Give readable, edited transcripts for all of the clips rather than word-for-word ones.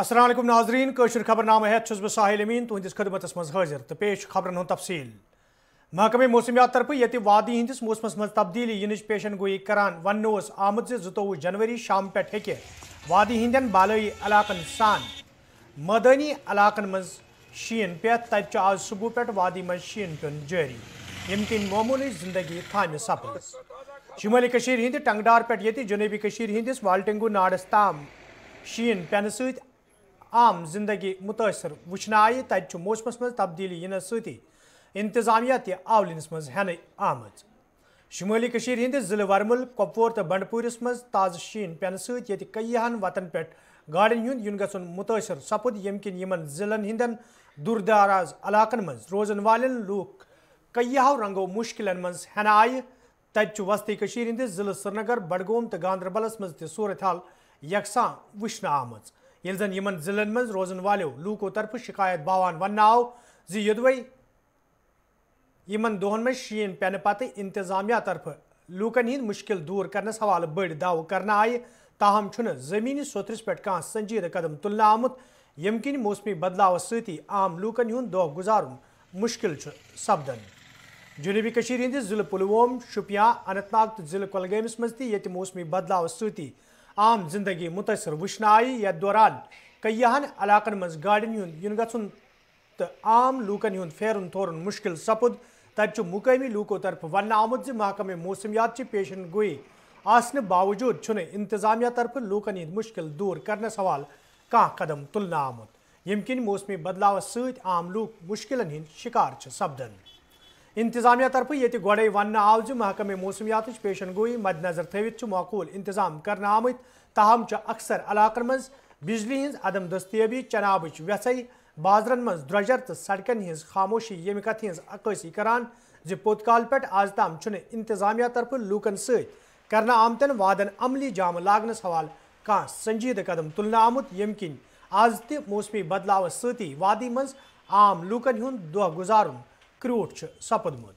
अस्सलाम वालेकुम नाजरीन कशर खबरनामा हेत छुस बह साहिल अमीन तुहंदिस खदमतस मज हाजिर तो पेश खबरन हुंद तफसील। महकमे मौसमियात तरफ ये वादी हंदिस मौसमस मज तब्दीली यिनच पेशन गोई करान वन आमद 29 जनवरी शाम पे हेके वादी हंदन बालई इलाकन सान मदनी इलाकन मज शीन पे तब आज सुबह पे वादी मज शीन पेन जारी यम किन मामूली जिंदगी थाम सपज शुमाली कशीर हिंद टंगडार पे ये जनूबी कशीर हिंदिस वाल्टिंगू नाडस ताम शीन पेन सत आम जिंदगी मुतासर वुचन आय तब मौसमस मज तब्दीली इन सती इंतजामिया तवलिनस मज हेन आमज शुमाली कशीर हिंदिस जिले वरमुल कुपवार तो बंडपुरस मज ताज शीन पेन सत कईहन वतन पे गाड़न हुंद युन गन मुतासर सपुद यम किन यमन जिलन हिंदन दूर दराज इलाकन मज रोजन वालन लूक कईहो रंगो मुश्किलन मज हेन आय तब वस्ती कशीर हिंदिस जिले श्रीनगर बडगोम तो गांधरबलस मज त सूरत हाल यकसा वुचन आमज ये जन यमन जिलन मज रोजन वालो लूको तरफ शिकायत बावान वन आव जी युदवै यमन दोहन में शीन पेन पत इंतजामिया तरफ लूकन हिंद मुश्किल दूर करने हवाले बड़ दाव करना आय ताहम छुन जमीनी सोतरस पे कह संजीद कदम तुलना आमुत यम किन मौसमी बदलाव सती आम लूकन हुंद दह गुजारुन मुश्किल सपदन। जनूबी कशीर हिंदिस जिले पुलवोम शुपियां अनंतनाग तो जिले कुलगामस मज ये मौसमी बदलाव सती आम जिंदगी मुतासर वुचन आय यथ दौरान कईहन इलाकन मज गाड़न हुंद युन गन तो आम लूकन हुंद फेरन थोरन मुश्किल सपुद तब मुकामी लूको तरफ वन आमुद महकमे मौसमियात पेशन गोई आसने बावजूद छुन इंतजामिया तरफ लूकन हिंद मुश्किल दूर करने सवाल कह कदम तुलना आमुद यम किन मौसमी बदलाव सत आम लूक मुश्किलन हिंद शिकार सपदन। इंतजामिया तरफ ये गोड़े वन आव महकमे मौसमियात पेशन गोई मद्नजर थवित माकूल इंतजाम करना आमत ताहम अक्सर इलाकन मज बिजली हज अदम दस्तियाबी चनाबच व्यसई बाजरन मज द्रजर तो सड़कन हज खामोशी यम कथ हज अक्सी करान जि पोतकाल पे आज ताम इंतजामिया तरफ लूकन सत करना आमतन वादन अमली जाम लागनस हवाल कह संजीद कदम तुलना आमुत यम किन आज त मौसमी बदलाव सती वादी मज आम लूकन हुंद दह गुजारुन क्रूट सपदमुत।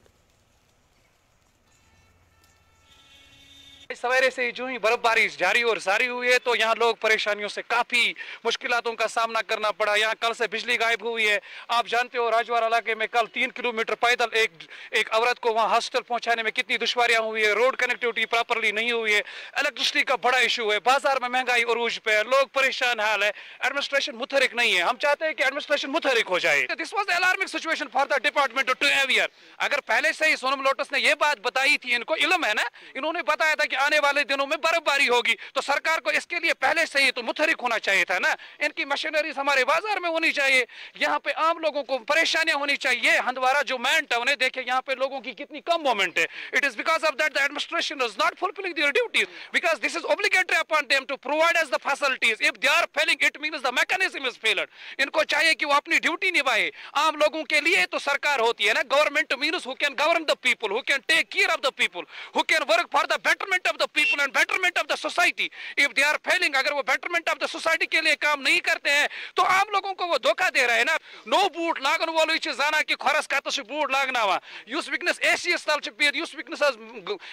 सवेरे से जो ही बर्फबारी जारी और सारी हुई है तो यहाँ लोग परेशानियों से काफी मुश्किलों का सामना करना पड़ा। यहाँ कल से बिजली गायब हुई है। आप जानते हो राजवाड़ा इलाके में कल 3 किलोमीटर पैदल एक औरत को वहाँ हॉस्पिटल पहुँचाने में कितनी दुश्वारियां हुई है। रोड कनेक्टिविटी प्रॉपरली नहीं हुई है। इलेक्ट्रिसिटी का बड़ा इशू है। बाजार में महंगाई अरूज पे है। लोग परेशान हाल है। एडमिनिस्ट्रेशन मुतहरिक नहीं है। हम चाहते हैं कि एडमिनिस्ट्रेशन मुतहरिक हो जाए। This was alarming situation for the department to aware. अगर पहले से ही सोनम लोटस ने यह बात बताई थी, इनको इल्म है ना, इन्होंने बताया था कि आने वाले दिनों में बर्फबारी होगी, तो सरकार को इसके लिए पहले से ही तो मुतहरिक होना चाहिए था ना। इनकी मशीनरीज हमारे बाजार में होनी चाहिए। यहाँ पे आम लोगों को परेशानियां होनी चाहिए। हंदवाड़ा जो मैन टाउन है, देखिए यहाँ पे लोगों की कितनी कम मूवमेंट है। It is because of that the administration is not fulfilling their duties because this is obligatory upon them to provide us the facilities. If they are failing it means the mechanism is failed. इनको चाहिए कि वो अपनी duty निभाए। आम लोगों के लिए तो सरकार होती है ना। Government means who can govern the people, who can take care of the people, who can work for the betterment of the people and betterment of the society. If they are failing, अगर वो betterment of the society के लिए काम नहीं करते हैं तो आम लोगों को वो धोखा दे रहे हैं ना। नो बूट लागन वालों जाना कि खरस कत बूट लागना युस विकनस एसीएस तल बिहत, युस विकनस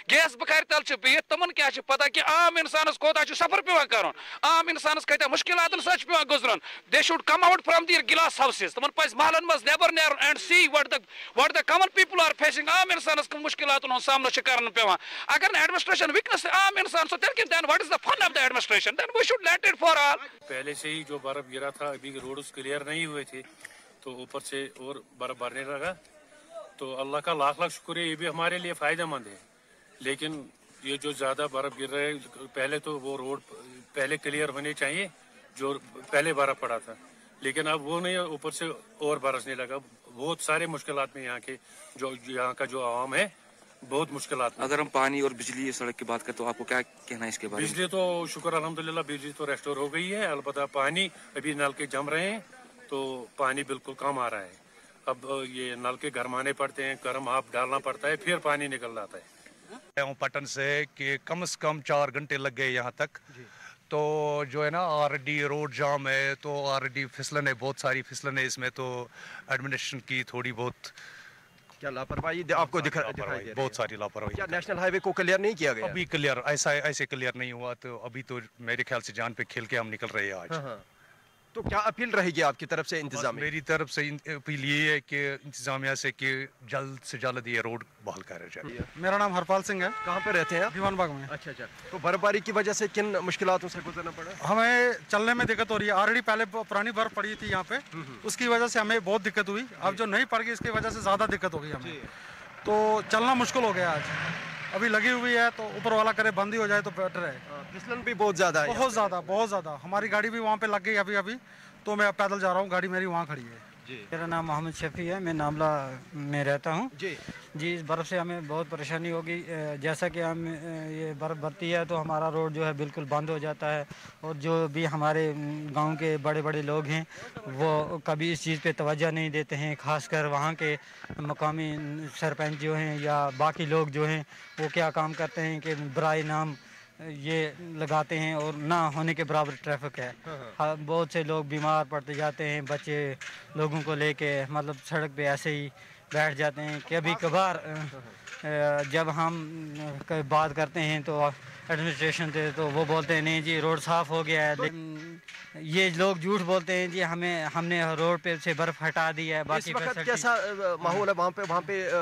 गैस बुखार तल बिहत, तमन क्या पता कि आम इंसानस कोता सफर पे कर, आम इंसानस कत मुश्किलातन सच पे गुजरन। They should come out from their glass houses. तमन पज महलन मज नेबर नेर and see what the common people are facing. आम इंसानस मुश्किलातन सामना करन पे। अगर एडमिनिस्ट्रेशन विकनेस आम इंसान सो then what is the fun of the administration? Then we should let it for all. पहले से ही जो बर्फ गिरा था, अभी रोड्स क्लियर नहीं हुए थे तो ऊपर से और बर्फ भरने लगा। तो अल्लाह का लाख लाख शुक्र है, ये भी हमारे लिए फायदेमंद है। लेकिन ये जो ज्यादा बर्फ गिर रहा है, पहले तो वो रोड पहले क्लियर होने चाहिए जो पहले बर्फ पड़ा था, लेकिन अब वो नहीं, ऊपर से और बरसने लगा। बहुत सारे मुश्किलात में यहाँ के जो यहाँ का जो आवाम है बहुत मुश्किलात। अगर हम पानी और बिजली सड़क की बात करें तो आपको क्या कहना है इसके बारे में? बिजली तो शुक्र अल्हम्दुलिल्लाह बिजली तो रेस्टोर हो गई है। अलबत्ता पानी अभी नल के जम रहे हैं तो पानी बिल्कुल कम आ रहा है। अब ये नल के गरमाने पड़ते हैं, गर्म आप डालना पड़ता है, फिर पानी निकल जाता है। पटन से कि कम से कम 4 घंटे लग गए यहाँ तक। तो जो है ना ऑलरेडी रोड जाम है, तो ऑलरेडी फिसलन है, बहुत सारी फिसलन है इसमें। तो एडमिनिस्ट्रेशन की थोड़ी बहुत क्या लापरवाही आपको दिखाई दे रही है? बहुत सारी लापरवाही। क्या नेशनल हाईवे को क्लियर नहीं किया गया? अभी क्लियर ऐसे क्लियर नहीं हुआ। तो अभी तो मेरे ख्याल से जान पे खेल के हम निकल रहे हैं आज। तो क्या अपील रहेगी आपकी तरफ से इंतजामिया? मेरी तरफ से अपील ये है कि इंतजामिया से कि जल्द से जल्द ये रोड बहाल करा जाए। मेरा नाम हरपाल सिंह है। कहाँ पे रहते हैं आप? दीवान बाग में। अच्छा अच्छा। तो बर्फबारी की वजह से किन मुश्किलातों से गुजरना पड़ा? हमें चलने में दिक्कत हो रही है। ऑलरेडी पहले पुरानी बर्फ पड़ी थी यहाँ पे, उसकी वजह से हमें बहुत दिक्कत हुई। अब जो नहीं पड़ गई इसकी वजह से ज़्यादा दिक्कत हो गई हमें, तो चलना मुश्किल हो गया आज। अभी लगी हुई है तो ऊपर वाला करे बंद ही हो जाए तो बेटर है। फिसलन भी बहुत ज़्यादा है। बहुत ज़्यादा। हमारी गाड़ी भी वहाँ पे लग गई अभी, तो मैं पैदल जा रहा हूँ, गाड़ी मेरी वहाँ खड़ी है। मेरा नाम मोहम्मद शफी है, मैं नामला में रहता हूँ जी। इस बर्फ़ से हमें बहुत परेशानी होगी। जैसा कि हम ये बर्फ़ बढ़ती है तो हमारा रोड जो है बिल्कुल बंद हो जाता है, और जो भी हमारे गांव के बड़े बड़े लोग हैं वो कभी इस चीज़ पे तवज्जो नहीं देते हैं। ख़ासकर वहाँ के मकामी सरपंच जो हैं या बाकी लोग जो हैं वो क्या काम करते हैं कि बराए नाम ये लगाते हैं और ना होने के बराबर ट्रैफिक है। बहुत से लोग बीमार पड़ते जाते हैं, बच्चे लोगों को लेके मतलब सड़क पे ऐसे ही बैठ जाते हैं। कभी कभार जब हम बात करते हैं तो एडमिनिस्ट्रेशन से तो वो बोलते हैं नहीं जी रोड साफ़ हो गया है, लेकिन ये लोग झूठ बोलते हैं जी हमने रोड पे से बर्फ़ हटा दी है। बाकी कैसा माहौल है वहाँ पे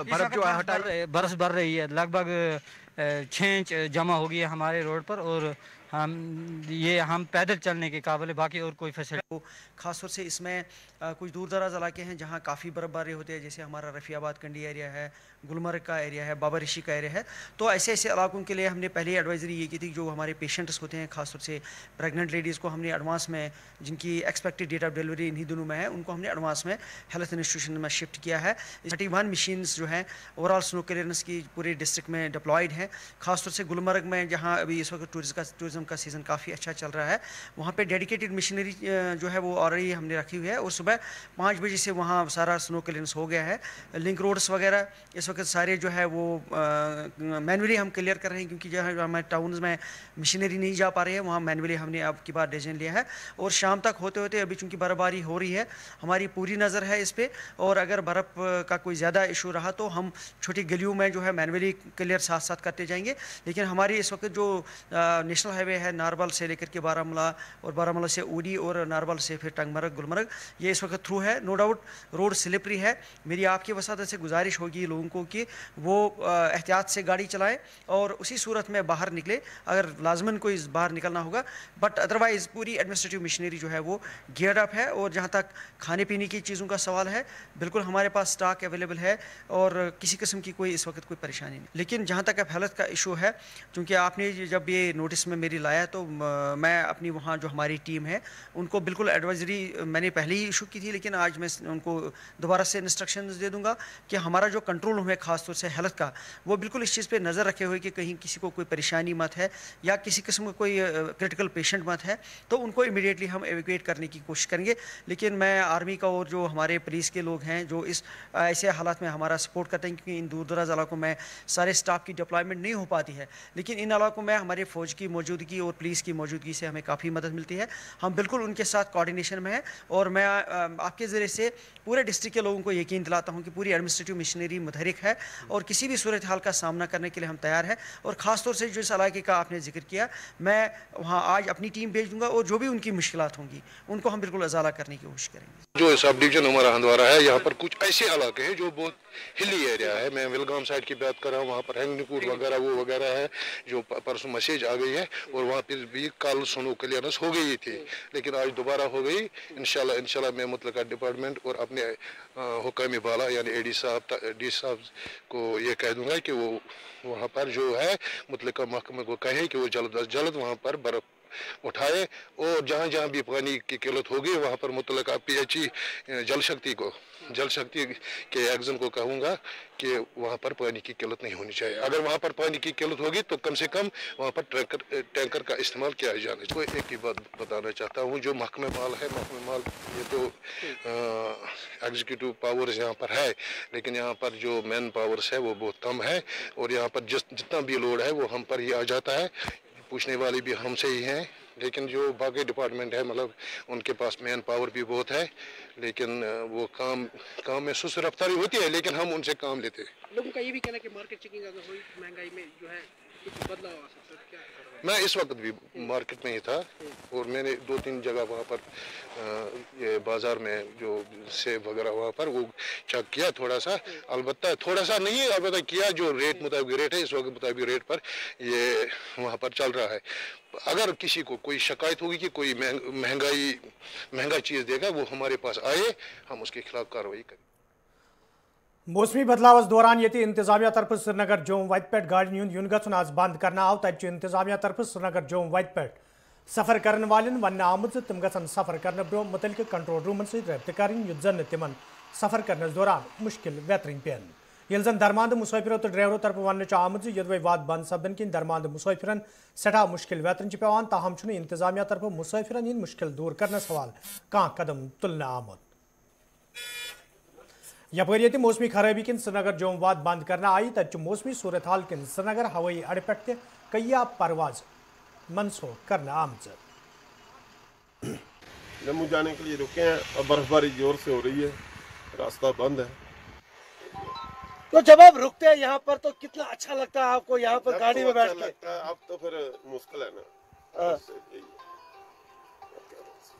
बर्फ़ जो है हटाई? बरस बढ़ रही है, लगभग 6 इंच जमा हो गई है हमारे रोड पर, और हम पैदल चलने के काबिल है, बाकी और कोई फैसिलिटी। ख़ासतौर से इसमें कुछ दूर दराज इलाके हैं जहाँ काफ़ी बर्फ़बारी होती है, जैसे हमारा रफ़ियाबाद कंडी एरिया है, गुलमर्ग का एरिया है, बाबा ऋषि का एरिया है। तो ऐसे ऐसे इलाकों के लिए हमने पहले एडवाइजरी ये की थी, जो हमारे पेशेंट्स होते हैं ख़ासतौर से प्रेग्नेंट लेडीज़ को हमने एडवांस में, जिनकी एक्सपेक्टेड डेट ऑफ डिलीवरी इन्हीं दिनों में है, उनको हमने एडवांस में हेल्थ इंस्टीट्यूशन में शिफ्ट किया है। 31 मशीन्स जो हैं ओवरऑल स्नो क्लियरेंस की पूरे डिस्ट्रिक्ट में डिप्लॉयड हैं। ख़ासतौर से गुलमर्ग में जहाँ अभी इस वक्त टूरिज़म का सीज़न काफ़ी अच्छा चल रहा है, वहाँ पे डेडिकेटेड मशीनरी जो है वो ऑलरेडी हमने रखी हुई है, और सुबह 5 बजे से वहाँ सारा स्नो क्लियरेंस हो गया है। लिंक रोड्स वगैरह इस वक्त सारे जो है वो मैनुअली हम क्लियर कर रहे हैं, क्योंकि जो है हमारे टाउन्स में मशीनरी नहीं जा पा रही है, वहाँ मैनुअली हमने अब की बार डिसीजन लिया है। और शाम तक होते होते अभी चूँकि बर्फबारी हो रही है, हमारी पूरी नज़र है इस पर, और अगर बर्फ़ का कोई ज़्यादा इशू रहा तो हम छोटी गलियों में जो है मैनुअली क्लियर साथ साथ करते जाएंगे। लेकिन हमारी इस वक्त जो नेशनल हाईवे है नारबल से लेकर के बारामूला, और बारामूला से उड़ी, और नारबल से फिर टंगमर्ग गुलमर्ग, ये इस वक्त थ्रू है। नो डाउट रोड स्लिपरी है। मेरी आपकी वसादत से गुजारिश होगी लोगों को कि वो एहतियात से गाड़ी चलाएं, और उसी सूरत में बाहर निकले अगर लाजमन कोई बाहर निकलना होगा। बट अदरवाइज़ पूरी एडमिनिस्ट्रेटिव मशीनरी जो है वो गियर अप है। और जहाँ तक खाने पीने की चीज़ों का सवाल है, बिल्कुल हमारे पास स्टॉक अवेलेबल है, और किसी किस्म की कोई इस वक्त कोई परेशानी नहीं। लेकिन जहाँ तक अब हेल्थ का इशू है, क्योंकि आपने जब ये नोटिस में मेरी लाया तो मैं अपनी वहाँ जो हमारी टीम है उनको बिल्कुल एडवाइजरी मैंने पहले ही इशू की थी, लेकिन आज मैं उनको दोबारा से इंस्ट्रक्शंस दे दूंगा कि हमारा जो कंट्रोल रूम है ख़ासतौर से हेल्थ का, वो बिल्कुल इस चीज़ पे नज़र रखे हुए कि कहीं किसी को कोई परेशानी मत है या किसी किस्म का कोई क्रिटिकल पेशेंट मत है, तो उनको इमीडिएटली हम एवैक्यूएट करने की कोशिश करेंगे। लेकिन मैं आर्मी का और जो हमारे पुलिस के लोग हैं जो इस ऐसे हालात में हमारा सपोर्ट करते हैं, क्योंकि इन दूर दराज इलाकों में सारे स्टाफ की डिप्लॉयमेंट नहीं हो पाती है, लेकिन इन इलाकों में हमारे फ़ौज की मौजूदगी और पुलिस की मौजूदगी से हमें काफ़ी मदद मिलती है। हम बिल्कुल उनके साथ कोऑर्डिनेशन में हैं, और मैं आपके ज़रिए से पूरे डिस्ट्रिक्ट के लोगों को यकीन दिलाता हूं कि पूरी एडमिनिस्ट्रेटिव मशीनरी मुतहरिक है और किसी भी सूरत हाल का सामना करने के लिए हम तैयार हैं। और ख़ास तौर से जो इस इलाके का आपने जिक्र किया, मैं वहाँ आज अपनी टीम भेज दूंगा, और जो भी उनकी मुश्किलात होंगी उनको हम बिल्कुल अजाला करने की कोशिश करेंगे। जो सब डिवीजन हमारा हंदवारा है, यहाँ पर कुछ ऐसे इलाके हैं जो बहुत हिली एरिया है। मैं विलगाम साइड की बात कर रहा हूँ, वहाँ पर हैंगनीपुर वगैरह वो वगैरह है, जो परसों मैसेज आ गई है, और वहाँ पर भी कल स्नो क्लियरेंस हो गई थी, लेकिन आज दोबारा हो गई। इंशाल्लाह मैं मुतलका डिपार्टमेंट और अपने हुकामी बाला यानी डी साहब को ये कह दूंगा कि वो वहाँ पर जो है मुतलका महकमे को कहें कि वो जल्द अज जल्द वहाँ पर बर्फ उठाए, और जहाँ जहाँ भी पानी की किल्लत होगी वहाँ पर मुतलका PHE जल शक्ति के एक्जन को कहूँगा कि वहाँ पर पानी की किल्लत नहीं होनी चाहिए। अगर वहाँ पर पानी की किल्लत होगी तो कम से कम वहाँ पर टैंकर का इस्तेमाल किया जाना चाहिए। तो एक ही बात बताना चाहता हूँ, जो महकमे माल है, महकमे माल ये तो एग्जीक्यूटिव पावर्स यहाँ पर है, लेकिन यहाँ पर जो मैन पावर्स है वो बहुत कम है, और यहाँ पर जितना भी लोड है वो हम पर ही आ जाता है। पूछने वाले भी हमसे ही हैं, लेकिन जो बाकी डिपार्टमेंट है मतलब उनके पास मैन पावर भी बहुत है, लेकिन वो काम में सुस्त रफ्तारी होती है, लेकिन हम उनसे काम लेते हैं। लोगों का ये भी कहना है कि मार्केट चेकिंग अगर हुई महंगाई में जो है कुछ बदलाव आ सकता है, क्या मैं इस वक्त भी मार्केट में ही था और मैंने 2-3 जगह वहाँ पर ये बाज़ार में जो सेब वगैरह वहाँ पर वो चेक किया थोड़ा सा, अलबत्ता थोड़ा सा नहीं अलबत्ता किया, जो रेट मुताबिक रेट है इस वक्त मुताबिक रेट पर ये वहाँ पर चल रहा है। अगर किसी को कोई शिकायत होगी कि कोई महंगा चीज़ देगा, वो हमारे पास आए, हम उसके खिलाफ कार्रवाई करें। मौसमी बदलावस दौरान ये इंतजामिया तरफ श्रीनगर जोम वत पे गाड़न युन गन आज बंद करना आव, तब इंतजामिया तरफ श्रीनगर जोम वत पे सफर करने वाले वन आमुत तम गन सफर करने ब्रो मुतलक कंट्रोल रूमन सहित रब्त कर जन तिमन सफर करने दौरान मुश्किल वेतरन पेन, ये जन दरमांद मुसाफिरों तो ड्राइवरों तरफ वन आमुत यदि वाद बंद सपदन किन दरमांद मुसाफिरन सठा मुश्किल वेतरन पेवान, ताहम इंतजामिया तरफ मुसाफिरन इन मुश्किल दूर करने सवाल कह कदम तुलना आमुत। यपर ये मौसमी खराबी किन श्रीनगर जोम वाद बंद करना आई, तब मौसमी सूरत हाल किन श्रीनगर हवाई अड्डे पे कईया परवाज मनसूख करना आमज। जम्मू जाने के लिए रुके हैं और बर्फबारी जोर से हो रही है, रास्ता बंद है। तो जब आप रुकते हैं यहाँ पर तो कितना अच्छा लगता है आपको यहाँ पर गाड़ी में बैठ के? अब तो फिर मुश्किल है ना।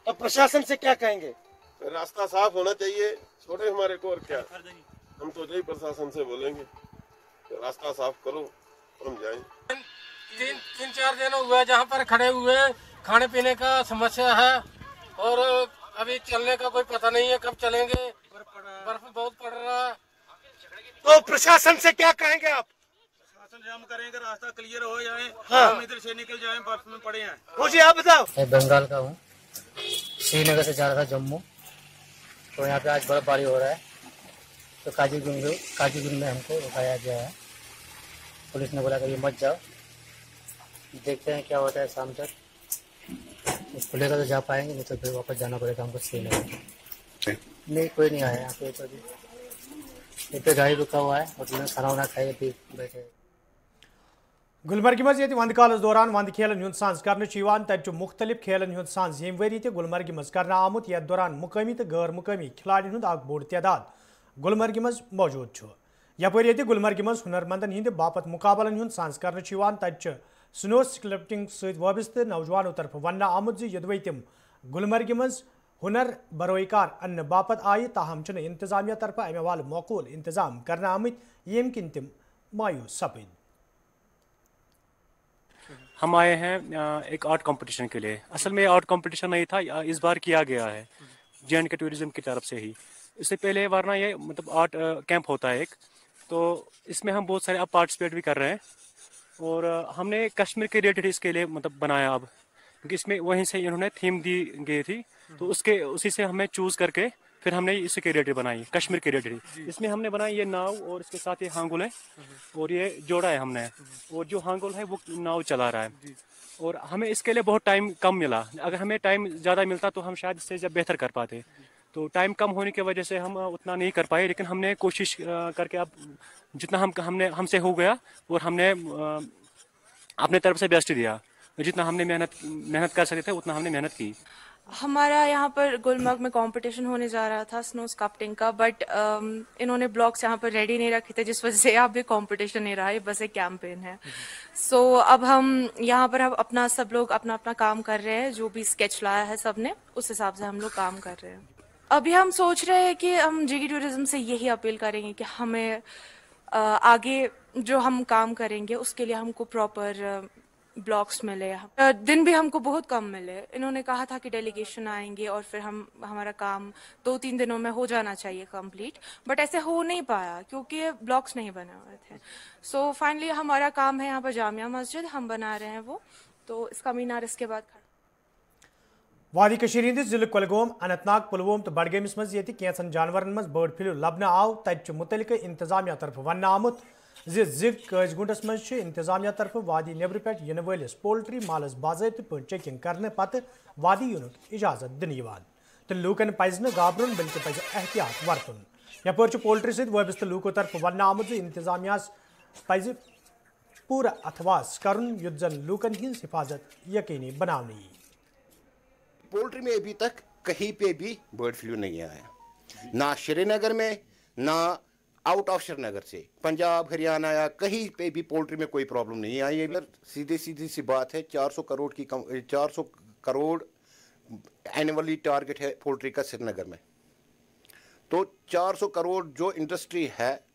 अब प्रशासन से क्या कहेंगे? रास्ता साफ होना चाहिए, छोड़े हमारे को और क्या। हम तो यही प्रशासन से बोलेंगे रास्ता साफ करो, हम जाएं। 3-4 दिन हुए जहाँ पर खड़े हुए, खाने पीने का समस्या है और अभी चलने का कोई पता नहीं है कब चलेंगे, बर्फ बहुत पड़ रहा है। तो प्रशासन से क्या कहेंगे आप? प्रशासन से हम करेंगे रास्ता क्लियर हो जाए, हाँ। हम इधर से निकल जाए, बर्फ में पड़े हैं। मुझे आप बताओ। मैं बंगाल का हूँ, श्रीनगर से जा रहा था जम्मू, तो यहाँ पे आज बर्फबारी हो रहा है, तो काजीगुंड में हमको रुकाया गया है। पुलिस ने बोला कि मत जाओ, देखते हैं क्या होता है शाम तक, खुलेगा तो जा पाएंगे, नहीं तो फिर वापस जाना पड़ेगा हमको श्रीनगर। नहीं कोई नहीं आया यहाँ पे, तो एक तो गाड़ी रुका हुआ है और खाना वाना खाए फिर बैठे। गुलमर्ग मज वंद कालस दौरान वंद खेलन हुंद सांस कर तब मुख्तलिफ खेलन हुंद सांस यम वरी गुलमर्ग मज कर आमुत, यथ दौरान मुकामी तो गैर मुकामी खिलाड़ियों हुंद बोड़ तादाद गुलमर्ग मज मौजूद। यपर गुलमर्ग मज हुनरमंदन हिंद बापत मुकाबलन हुंद सांस कर तब स्नो स्कल्पटिंग सहित वाबस्त नौजवानों तरफ वन आमुत यदि तम गुलमर्ग मज हुनर बरोकार अन्न बापत आय, ताहम इंतजामिया तरफ अमे वाल मौकूल इंतजाम कर आमत यम किन तम मायूस सपद। हम आए हैं एक आर्ट कंपटीशन के लिए। असल में आर्ट कंपटीशन नहीं था, इस बार किया गया है जे&के टूरिज्म की तरफ से ही। इससे पहले वरना ये मतलब आर्ट कैंप होता है एक, तो इसमें हम बहुत सारे अब पार्टिसिपेट भी कर रहे हैं और हमने कश्मीर के रिलेटेड इसके लिए मतलब बनाया अब, क्योंकि इसमें वहीं से इन्होंने थीम दी गई थी, तो उसी से हमें चूज़ करके फिर हमने इसी के रिलेटेड बनाई, कश्मीर के रिलेटेड। इसमें हमने बनाई ये नाव और इसके साथ ये हांगुल है और ये जोड़ा है हमने, और जो हांगुल है वो नाव चला रहा है। और हमें इसके लिए बहुत टाइम कम मिला, अगर हमें टाइम ज़्यादा मिलता तो हम शायद इससे जब बेहतर कर पाते, तो टाइम कम होने की वजह से हम उतना नहीं कर पाए। लेकिन हमने कोशिश करके अब जितना हमसे हो गया और हमने अपने तरफ से बेस्ट दिया, जितना हमने मेहनत कर सकते थे उतना हमने मेहनत की। हमारा यहाँ पर गुलमर्ग में कंपटीशन होने जा रहा था स्नो स्कल्पटिंग का, बट इन्होंने ब्लॉक्स यहाँ पर रेडी नहीं रखे थे, जिस वजह से यहाँ भी कंपटीशन नहीं रहा, ये बस एक कैंपेन है। सो अब हम यहाँ पर अपना सब लोग अपना काम कर रहे हैं, जो भी स्केच लाया है सबने उस हिसाब से हम लोग काम कर रहे हैं। अभी हम सोच रहे हैं कि हम जे&के टूरिज्म से यही अपील करेंगे कि हमें आगे जो हम काम करेंगे उसके लिए हमको प्रॉपर ब्लॉक्स मिले। दिन भी हमको बहुत कम मिले। इन्होंने कहा था कि डेलीगेशन आएंगे और फिर हमारा काम 2-3 दिनों में हो जाना चाहिए कंप्लीट, बट ऐसे हो नहीं पाया क्योंकि ब्लॉक्स नहीं बने हुए थे। सो फाइनली हमारा काम है यहाँ पर जामिया मस्जिद हम बना रहे हैं वो, तो इसका मीनार इसके बाद वादी कशीर हिंदिस जिले कुलगाम, अनंतनाग, पुलवामा तो बडगामिस मज ये कैंसन जानवरन मज बर्ड फ्लू लबन आव, तब मुतलिक इंतजामिया तरफ वन आमुत कजगुंडस मज इंतजामिया तरफ वादी नेबर पे इन वलिस पोल्ट्री मालस बाज़ाब्त पे चेकिंग करने पत वादी युनुक इजाजत दिन तो लूकन पज न गाबरुन बल्कि पज एहतियात वर्तुन। यपर पोल्ट्री सहित वाबस्त लूकों तरफ वन आमुत इंतजामिया पज पूरा अथवास करुन युद्ध जन लूकन हिंस हिफाजत यकीनी बनानी। पोल्ट्री में अभी तक कहीं पे भी बर्ड फ्लू नहीं आया, ना श्रीनगर में, ना आउट ऑफ श्रीनगर से, पंजाब हरियाणा या कहीं पे भी पोल्ट्री में कोई प्रॉब्लम नहीं आई है। सीधी सी बात है, 400 करोड़ एनुअली टारगेट है पोल्ट्री का श्रीनगर में। तो 400 करोड़ जो इंडस्ट्री है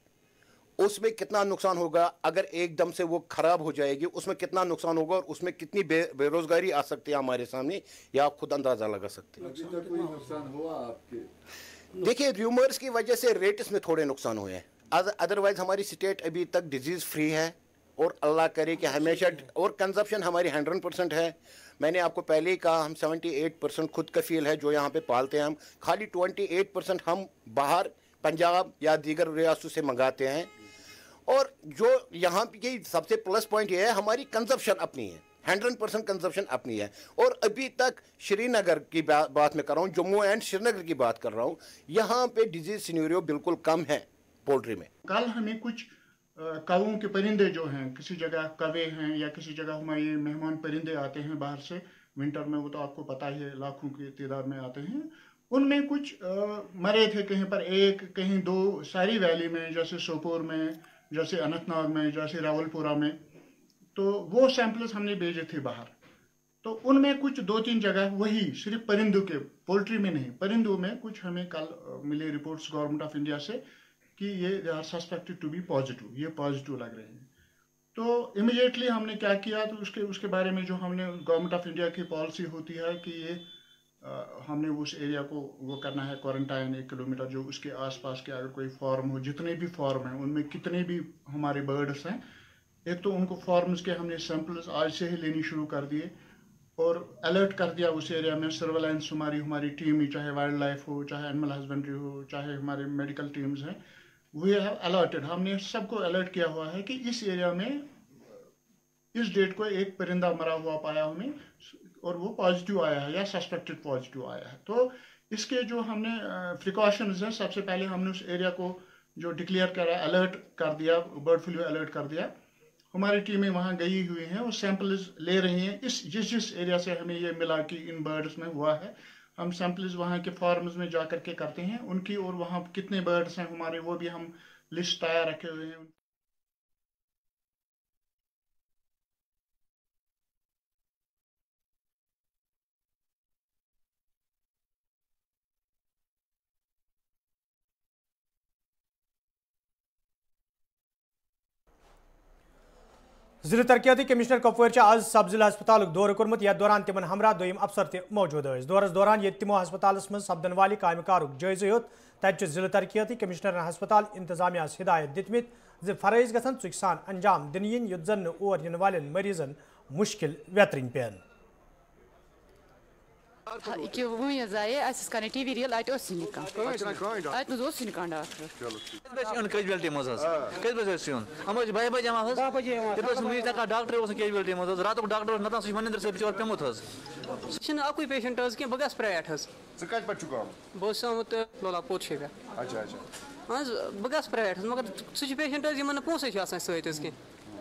उसमें कितना नुकसान होगा अगर एकदम से वो खराब हो जाएगी, उसमें कितना नुकसान होगा और उसमें कितनी बेरोजगारी आ सकती है हमारे सामने, या आप खुद अंदाजा लगा सकते हैं। अभी तक कोई नुकसान हुआ आपके? देखिए, र्यूमर्स की वजह से रेट्स में थोड़े नुकसान हुए हैं, अदरवाइज हमारी स्टेट अभी तक डिजीज़ फ्री है और अल्लाह करे कि हमेशा, और कंजप्शन हमारी 100% है। मैंने आपको पहले ही कहा, हम 78% खुद कफील है जो यहाँ पे पालते हैं हम, खाली 28% हम बाहर पंजाब या दीगर रियासतों से मंगाते हैं। और जो यहाँ की सबसे प्लस पॉइंट ये है, हमारी कंजप्शन अपनी है, 100% कंजप्शन अपनी है। और अभी तक श्रीनगर की बात मैं कर रहा हूँ, जम्मू एंड श्रीनगर की बात कर रहा हूँ, यहाँ पे डिजीज सिनेरियो बिल्कुल कम है पोल्ट्री में। कल हमें कुछ कौओं के परिंदे जो हैं, किसी जगह कवे हैं या किसी जगह हमारे मेहमान परिंदे आते हैं बाहर से विंटर में, वो तो आपको पता ही है लाखों की तादाद में आते हैं, उनमें कुछ मरे थे, कहीं पर एक, कहीं दो, सारी वैली में, जैसे सोपोर में, जैसे अनंतनाग में, जैसे रावलपुरा में। तो वो सैंपल्स हमने भेजे थे बाहर, तो उनमें कुछ 2-3 जगह वही सिर्फ परिंदों के, पोल्ट्री में नहीं, परिंदों में कुछ हमें कल मिले रिपोर्ट्स गवर्नमेंट ऑफ इंडिया से कि ये they are suspected to be positive, ये पॉजिटिव लग रहे हैं। तो इमीडिएटली हमने क्या किया, तो उसके बारे में जो हमने गवर्नमेंट ऑफ इंडिया की पॉलिसी होती है कि ये हमने उस एरिया को वो करना है क्वारंटाइन 1 किलोमीटर, जो उसके आसपास के अगर कोई फार्म हो, जितने भी फार्म हैं उनमें कितने भी हमारे बर्ड्स हैं, एक तो उनको फार्म्स के हमने सैंपल्स आज से ही लेनी शुरू कर दिए और अलर्ट कर दिया उस एरिया में। सर्वेलेंस हमारी टीम ही, चाहे वाइल्ड लाइफ हो, चाहे एनिमल हस्बेंड्री हो, चाहे हमारे मेडिकल टीम्स हैं, वी हैव अलर्टेड, हमने सबको अलर्ट किया हुआ है कि इस एरिया में इस डेट को एक परिंदा मरा हुआ पाया हमें और वो पॉजिटिव आया है या सस्पेक्टेड पॉजिटिव आया है। तो इसके जो हमने प्रिकॉशंस हैं, सबसे पहले हमने उस एरिया को जो डिक्लेयर करा, अलर्ट कर दिया, बर्ड फ्लू अलर्ट कर दिया। हमारी टीमें वहाँ गई हुई हैं, वो सैंपल्स ले रही हैं। जिस एरिया से हमें ये मिला कि इन बर्ड्स में हुआ है, हम सैंपल्स वहाँ के फार्म्स में जा करके करते हैं उनकी, और वहाँ कितने बर्ड्स हैं हमारे, वो भी हम लिस्ट तैयार रखे हुए हैं। जिला तरक्याती कमिश्नर कपवार आज सब जिला हस्पताल दौर कोर्मुत, यथ दौरान तिमन हमरा दोयम अफसर त मौजूद थे। दौरस दौरान ये तिमो हस्पतालस मज सपदन वाले काम कारुक जायजा हेत, तत जिला तरक्याती कमिश्नर हस्पताल इंतजामिया हिदायत दितमित ज फरज गसन चुक सान अंजाम दिन yin युत जन और इन वाले मरीजन मुश्किल व्यतरिन पेन। टीवी रियल कैजुअलिटी मज भाई बजे डॉक्टर कैजुअलिटी मज रात डॉक्टर नतन सह मनिंदर सब बिचार पेमुत अकुई पेशेंट कह बह गस प्राइवेट बह आमुत लोलापोर शेखर बह गस प्राइवेट मगर सह पेशेंट पोसे सत कह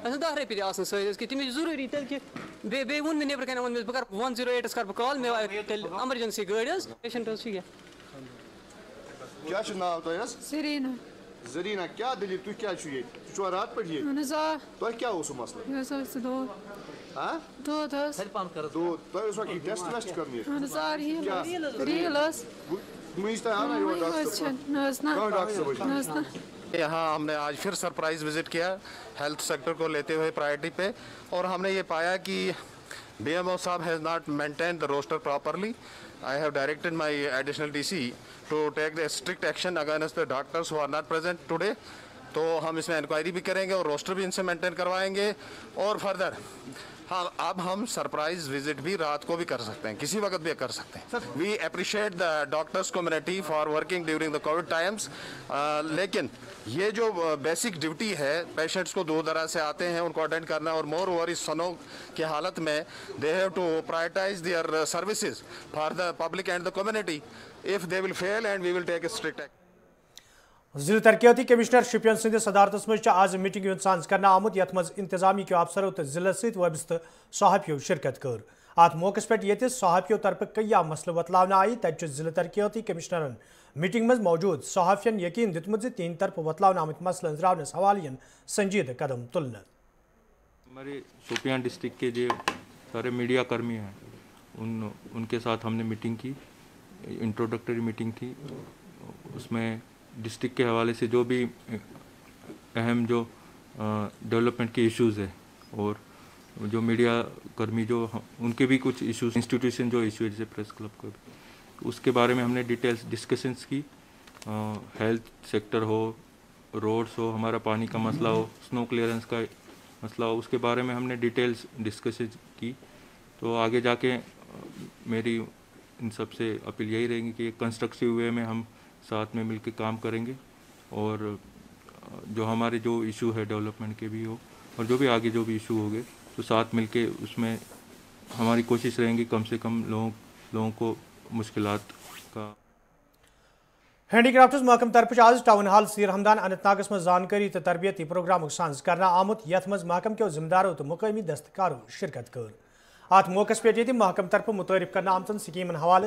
10 रपी सत कि तमिस जरूरी तेल कि बे वो नबर कन वो बह 108 कर कॉल मे एमरजेंसी गाड़ी पेशेंट क्या नाव तरीना जरीना क्या दलील तुम क्या रात पे तुम क्या मसला दूध टेस्ट वेस्ट करनी यहाँ हमने आज फिर सरप्राइज विजिट किया हेल्थ सेक्टर को लेते हुए प्रायोरिटी पे, और हमने ये पाया कि BMO साहब has not maintain the roster properly. I have directed my additional DC to take the strict action against the doctors who are not present today. तो हम इसमें इंक्वायरी भी करेंगे और रोस्टर भी इनसे मेंटेन करवाएंगे। और फर्दर हाँ, अब हम सरप्राइज विजिट भी रात को भी कर सकते हैं, किसी वक्त भी कर सकते हैं। We appreciate the doctors community for working during the covid times, लेकिन ये जो बेसिक ड्यूटी है, पेशेंट्स को दूर दराज से आते हैं उनको अटेंड करना, और मोर ओवर इस सनों की हालत में they have to prioritize their services for the public and the community. If they will fail and we will take a strict action. जिला तरक्याती कमिश्नर शुपियन सदस सदारत मज आज मीटिंग साज कर आमुत, यथ मज इंतजामी के अफसरों तो जिले सत वबस्त सहाफियों शिरकत कर। ات موقع پہ صحافیوں طرف کئی مسلہ وتلاونہ آئی تب ضلع ترقیاتی کمشنرن میٹنگ مز موجود صحافین یقین دتمت تین طرف وتلاونہ آمت مسئلہ انزراونس حوالہ سنجیدہ قدم تلنے. ہمارے شوپیان ڈسٹرکٹ کے جو سارے میڈیا کرمی ہیں ان کے ساتھ ہم نے میٹنگ کی, انٹروڈکٹری میٹنگ تھی. اس میں ڈسٹرکٹ کے حوالے سے جو بھی اہم جو ڈیولپمنٹ کے ایشوز ہیں اور جو میڈیا کرمی جو ان کے بھی کچھ ایشوز, انسٹیٹیوشن جو ایشو ہے جیسے پریس کلب کا, اس کے بارے میں ہم نے ڈیٹیلس ڈسکشنس کی. ہیلتھ سیکٹر ہو, روڈس ہو, ہمارا پانی کا مسئلہ ہو, سنو کلیئرنس کا مسئلہ ہو, اس کے بارے میں ہم نے ڈیٹیلس ڈسکشن کی. تو آگے جا کے میری ان سب سے اپیل یہی رہے گی کہ کنسٹرکٹیو وے میں ہم ساتھ میں مل کے کام کریں گے اور جو ہمارے جو ایشو ہے ڈیولپمنٹ کے بھی ہو اور جو بھی آگے جو بھی ایشو ہوگے تو ساتھ مل کے اس میں ہماری کوشش رہیں گی کم سے کم لوگوں کو مشکلات کا. ہینڈی کرافٹس محکمہ طرف آج ٹاؤن ہال سیر ہمدان اننت ناگس مز زانکاری تو تربیتی پروگرام سانز کرنا آمت یت مز محکمہ کے ذمہ داروں تو مقامی دستکاروں شرکت کر. ات موقع پہ محکمہ طرف متعارف کرنا آمتن سکیمن حوالہ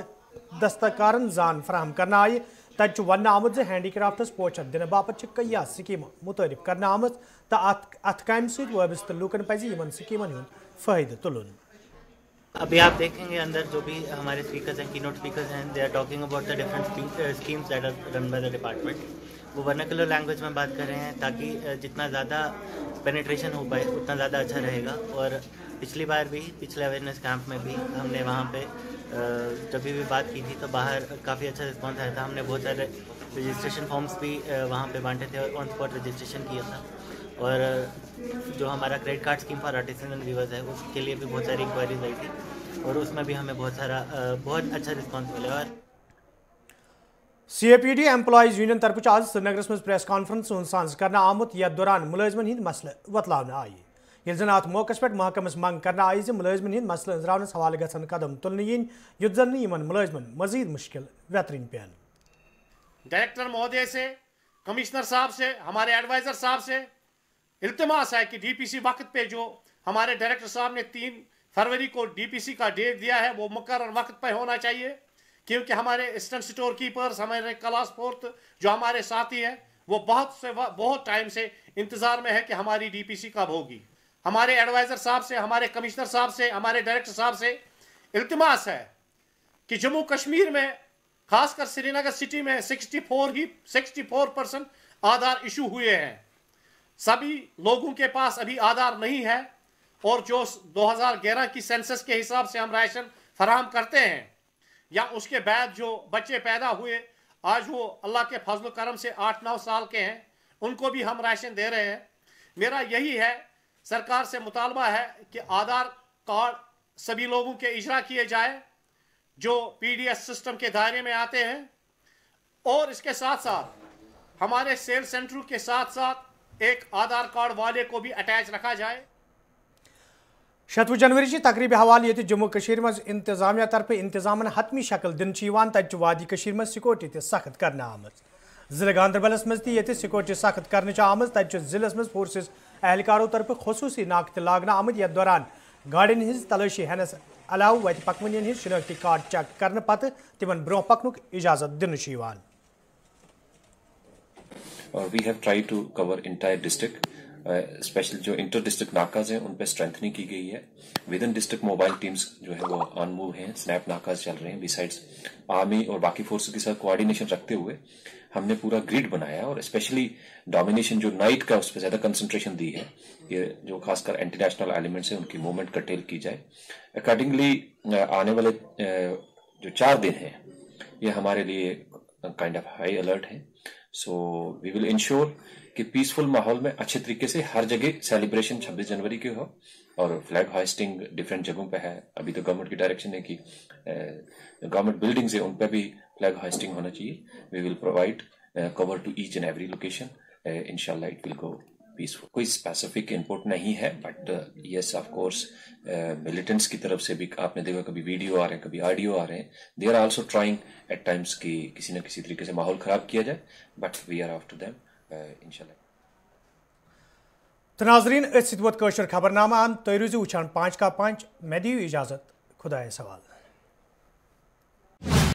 دستکارن زان فراہم کرنا آئی. تب ون آمت ہینڈی کرافٹس پوچھر دن باپت کئی سکیم متعارف کرنا آمت تو ات کام ست وابستہ لوکن پزِ یمن سکیمن ہند فائدہ تلن. ابھی آپ دیکھیں گے اندر جو بھی ہمارے اسپیکرز ہیں, کی نوٹ اسپیکرز ہیں, they are talking about the different schemes that are run by the department. وہ ورنیکولر لینگویج میں بات کر رہے ہیں تاکہ جتنا زیادہ پینیٹریشن ہو پائے اتنا زیادہ اچھا رہے گا. اور پچھلی بار بھی پچھلے اویئرنیس کیمپ میں بھی ہم نے وہاں پہ جب بھی بات کی تھی تو باہر کافی اچھا رسپانس آیا تھا. ہم نے بہت سارے رجسٹریشن فارمس بھی وہاں پہ بانٹے تھے اور آن اسپاٹ رجسٹریشن کیا تھا. اور جو ہمارا credit card scheme for artisanal weavers ہے اس کے لیے بھی بہت ساری انکوائریز آئی تھی اور اس میں بھی ہمیں بہت اچھا رسپانس ملا. اور سی اے پی ڈی ایمپلائیز یونین طرف آج سری نگرس مز پریس کانفرنس سانز کرنا آمت یتھ دوران ملازمن ہند مسئلہ وتلاونہ آئی. یل زن ات موقع پہ محکمس منگ کرنا آئی ملازمن ہند مسئلہ انزراونس حوالہ گھن قدم تلنے ین یتھ زن یمن ملازمن مزید مشکل ویترن پین. ڈائریکٹر مہودے سے, کمشنر صاحب سے, ہمارے ایڈوائزر صاحب سے التماس ہے کہ ڈی پی سی وقت پہ جو ہمارے ڈائریکٹر صاحب نے 3 فروری کو ڈی پی سی کا ڈیٹ دیا ہے وہ مقرر وقت پہ ہونا چاہیے, کیونکہ ہمارے اسسٹنٹ اسٹور کیپرز, ہمارے کلاس فورتھ جو ہمارے ساتھی ہیں وہ بہت ٹائم سے انتظار میں ہے کہ ہماری ڈی پی سی کب ہوگی. ہمارے ایڈوائزر صاحب سے, ہمارے کمشنر صاحب سے, ہمارے ڈائریکٹر صاحب سے التماس ہے کہ جموں کشمیر میں خاص کر سری نگر سٹی میں 64% آدھار ایشو ہوئے ہیں. سبھی لوگوں کے پاس ابھی آدھار نہیں ہے اور جو 2011 کی سینسس کے حساب سے ہم راشن فراہم کرتے ہیں یا اس کے بعد جو بچے پیدا ہوئے آج وہ اللہ کے فضل و کرم سے 8-9 سال کے ہیں, ان کو بھی ہم راشن دے رہے ہیں. میرا یہی ہے, سرکار سے مطالبہ ہے کہ آدھار کارڈ سبھی لوگوں کے اجرا کیے جائے جو پی ڈی ایس سسٹم کے دائرے میں آتے ہیں, اور اس کے ساتھ ساتھ ہمارے سیل سینٹروں کے ساتھ ساتھ ایک آدھار کارڈ والے کو بھی اٹیچ رکھا جائے. 7 جنوری کی تقریب حوالہ یہ جموں کشمیر مز انتظامیہ طرف انتظامن حتمی شکل دن تب وادی کشمیر مز سیکورٹی تہ سخت کرنا آمت. ضلع گاندربلس مز تہ سیکورٹی سخت کرنے آمت. تب ضلع مز فورسز اہلکاروں طرف خصوصی ناکہ لاگنا آمت یتھ دوران گاڑین ہز تلاشی ہینس علاوہ وت پکونین ہز شناختی کارڈ چیک کرنے پتہ تمن برو پکنک اجازت دن. We have tried to cover entire district. Special جو انٹر ڈسٹرکٹ ناکاز ہیں ان پہ اسٹرینتھنگ کی گئی ہے. With in district mobile teams جو ہے وہ آن موو ہیں, سنیپ ناکاز چل رہے ہیں. بیسائڈس آرمی اور باقی فورسز کے ساتھ کوآرڈینیشن رکھتے ہوئے ہم نے پورا گریڈ بنایا اور اسپیشلی ڈومینیشن جو نائٹ کا اس پہ زیادہ کنسنٹریشن دی ہے. یہ جو خاص کر اینٹی نیشنل ایلیمنٹس ہیں ان کی موومنٹ کرٹیل کی جائے. اکارڈنگلی آنے والے جو 4 دن ہیں یہ ہمارے لیے کائنڈ آف ہائی الرٹ ہیں. سو وی ول انشور کہ پیسفل ماحول میں اچھے طریقے سے ہر جگہ سیلیبریشن 26 جنوری کی ہو اور فلیگ ہائسٹنگ ڈفرینٹ جگہوں پہ ہے. ابھی تو گورنمنٹ کی ڈائریکشن ہے کہ گورنمنٹ بلڈنگز ہیں ان پہ بھی فلیگ ہائسٹنگ ہونا چاہیے. We will provide cover to each and every location. انشاءاللہ اٹ ول گو پیسفل. کوئی اسپیسیفک انپوٹ نہیں ہے but yes of course militants کی طرف سے بھی آپ نے دیکھا کبھی ویڈیو آ رہے ہیں کبھی آڈیو آ رہے ہیں. They are also trying at times کہ کسی نہ کسی طریقے سے ماحول خراب کیا جائے but we are after them انشاءاللہ. تو ناظرین ات ووت خبر نامہ ان تھی روزو وچھان 5 کا 5. میں دیو اجازت. खुदा सवाल।